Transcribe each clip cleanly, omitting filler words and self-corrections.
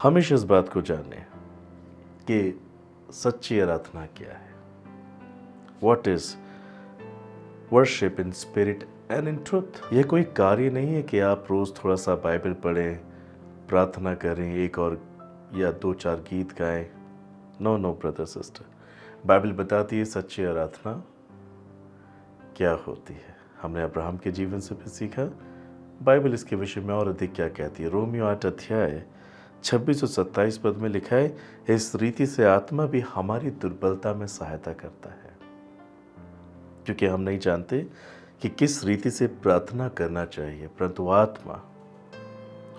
हमेशा इस बात को जाने कि सच्ची आराधना क्या है। What is worship in spirit and in truth. यह कोई कार्य नहीं है कि आप रोज़ थोड़ा सा बाइबल पढ़ें, प्रार्थना करें, एक और या दो चार गीत गाएं। No no brother sister, Bible बताती है सच्ची आराधना क्या होती है। हमने अब्राहम के जीवन से भी सीखा। बाइबल इसके विषय में और अधिक क्या कहती है। रोमियो 8 अध्याय 26 और 27 पद में लिखा है, इस रीति से आत्मा भी हमारी दुर्बलता में सहायता करता है, क्योंकि हम नहीं जानते कि किस रीति से प्रार्थना करना चाहिए, परंतु आत्मा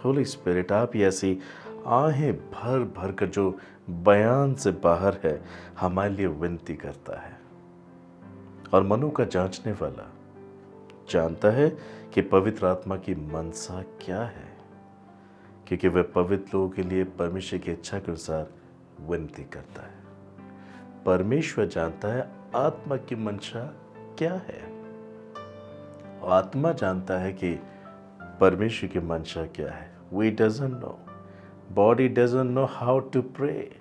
होली स्पिरिट आप ही ऐसी आहें भर भर कर जो बयान से बाहर है हमारे लिए विनती करता है। और मनो का जांचने वाला जानता है कि पवित्र आत्मा की मनसा क्या है, क्योंकि वह पवित्र लोगों के लिए परमेश्वर की इच्छा के अनुसार विनती करता है। परमेश्वर जानता है आत्मा की मंशा क्या है, आत्मा जानता है कि परमेश्वर की मंशा क्या है। We doesn't know, body doesn't know how to pray.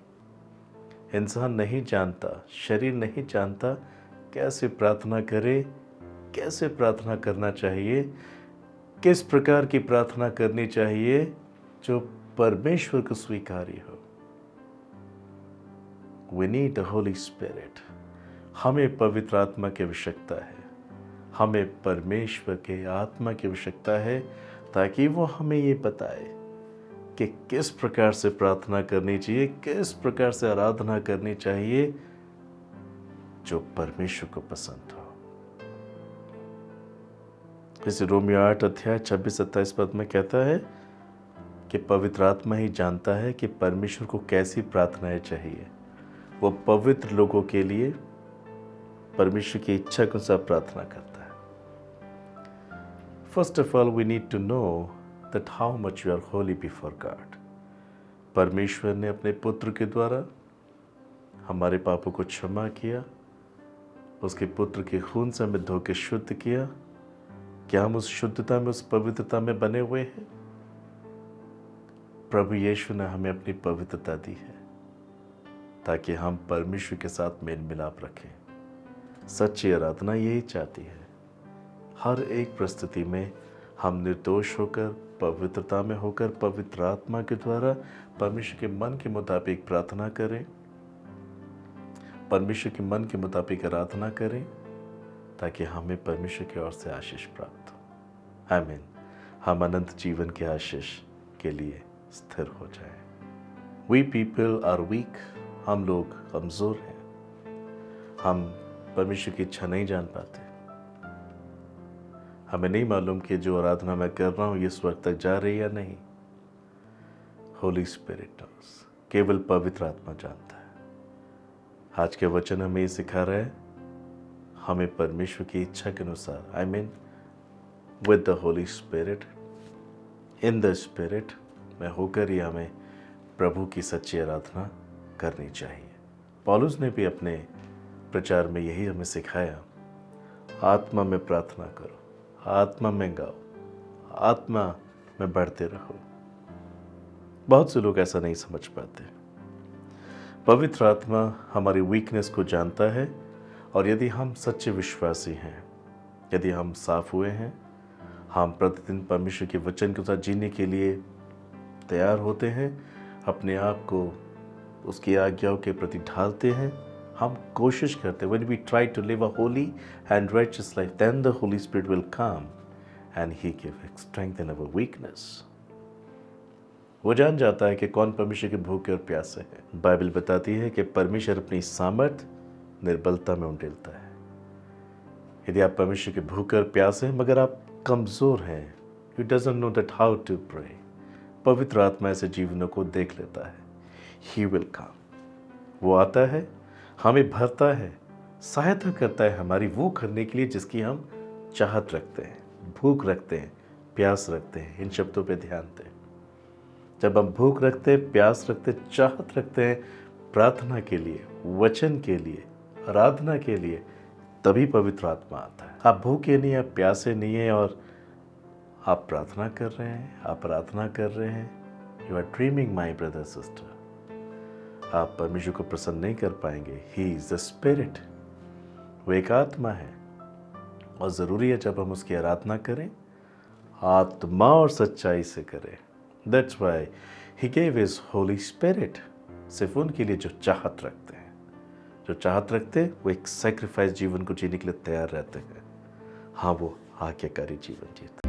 इंसान नहीं जानता, शरीर नहीं जानता कैसे प्रार्थना करे, कैसे प्रार्थना करना चाहिए, किस प्रकार की प्रार्थना करनी चाहिए जो परमेश्वर को स्वीकार्य हो। We need the Holy Spirit। हमें पवित्र आत्मा की आवश्यकता है, हमें परमेश्वर के आत्मा की आवश्यकता है, ताकि वो हमें ये बताए कि किस प्रकार से प्रार्थना करनी चाहिए, किस प्रकार से आराधना करनी चाहिए जो परमेश्वर को पसंद हो। जैसे रोमियो 8 अध्याय 26-27 पद में कहता है कि पवित्र आत्मा ही जानता है कि परमेश्वर को कैसी प्रार्थनाएं चाहिए। वो पवित्र लोगों के लिए परमेश्वर की इच्छा के अनुसार प्रार्थना करता है। First of all we need to know that how much you are holy before God. परमेश्वर ने अपने पुत्र के द्वारा हमारे पापों को क्षमा किया, उसके पुत्र के खून से हमें धो के शुद्ध किया। क्या हम उस शुद्धता में, उस पवित्रता में बने हुए हैं? प्रभु यीशु ने हमें अपनी पवित्रता दी है ताकि हम परमेश्वर के साथ मेल मिलाप रखें। सच्ची आराधना यही चाहती है, हर एक परिस्थिति में हम निर्दोष होकर, पवित्रता में होकर, पवित्र आत्मा के द्वारा परमेश्वर के मन के मुताबिक प्रार्थना करें, परमेश्वर के मन के मुताबिक आराधना करें, ताकि हमें परमेश्वर की ओर से आशीष प्राप्त हो। आमीन। हम अनंत जीवन के आशीष के लिए स्थिर हो जाएं। We people are weak. हम लोग कमज़ोर हैं, हम परमेश्वर की इच्छा नहीं जान पाते। हमें नहीं मालूम कि जो आराधना मैं कर रहा हूँ ये इस वक्त तक जा रही है या नहीं। होली स्पिरिट नोस, केवल पवित्र आत्मा जानता है। आज के वचन हमें ये सिखा रहा है, हमें परमेश्वर की इच्छा के अनुसार, I mean with the Holi spirit, in the spirit में होकर ही हमें प्रभु की सच्ची आराधना करनी चाहिए। पौलुस ने भी अपने प्रचार में यही हमें सिखाया, आत्मा में प्रार्थना करो, आत्मा में गाओ, आत्मा में बढ़ते रहो। बहुत से लोग ऐसा नहीं समझ पाते। पवित्र आत्मा हमारी वीकनेस को जानता है, और यदि हम सच्चे विश्वासी हैं, यदि हम साफ हुए हैं, हम प्रतिदिन परमेश्वर के वचन के साथ जीने के लिए तैयार होते हैं, अपने आप को उसकी आज्ञाओं के प्रति ढालते हैं, हम कोशिश करते हैं, when we try to live a holy and righteous life, then the Holy Spirit will come and He gives strength in our weakness। वो जान जाता है कि कौन परमेश्वर के भूखे और प्यासे हैं। बाइबल बताती है कि परमेश्वर अपनी सामर्थ निर्बलता में उंडेलता है। यदि आप परमेश्वर के भूखे और प्यासे हैं मगर आप कमज़ोर हैं, you doesn't know that how to pray, पवित्र आत्मा ऐसे जीवनों को देख लेता है। He will come। वो आता है, हमें भरता है, सहायता करता है हमारी वो करने के लिए जिसकी हम चाहत रखते हैं, भूख रखते हैं, प्यास रखते हैं। इन शब्दों पे ध्यान दें। जब हम भूख रखते हैं, प्यास रखते हैं, चाहत रखते हैं प्रार्थना के लिए, वचन के लिए, आराधना के लिए, तभी पवित्र आत्मा आता है। आप भूखे नहीं, आप प्यासे नहीं हैं और आप प्रार्थना कर रहे हैं, आप आराधना कर रहे हैं, you are dreaming my brother sister. आप परमेश्वर को प्रसन्न नहीं कर पाएंगे। ही इज द स्पिरिट, वो एक आत्मा है और ज़रूरी है जब हम उसकी आराधना करें आत्मा और सच्चाई से करें। That's why he gave his Holi spirit, सिर्फ उनके लिए जो चाहत रखते हैं। जो चाहत रखते हैं वो एक सेक्रीफाइस जीवन को जीने के लिए तैयार रहते हैं। हाँ, वो आज्ञाकारी जीवन जीते हैं।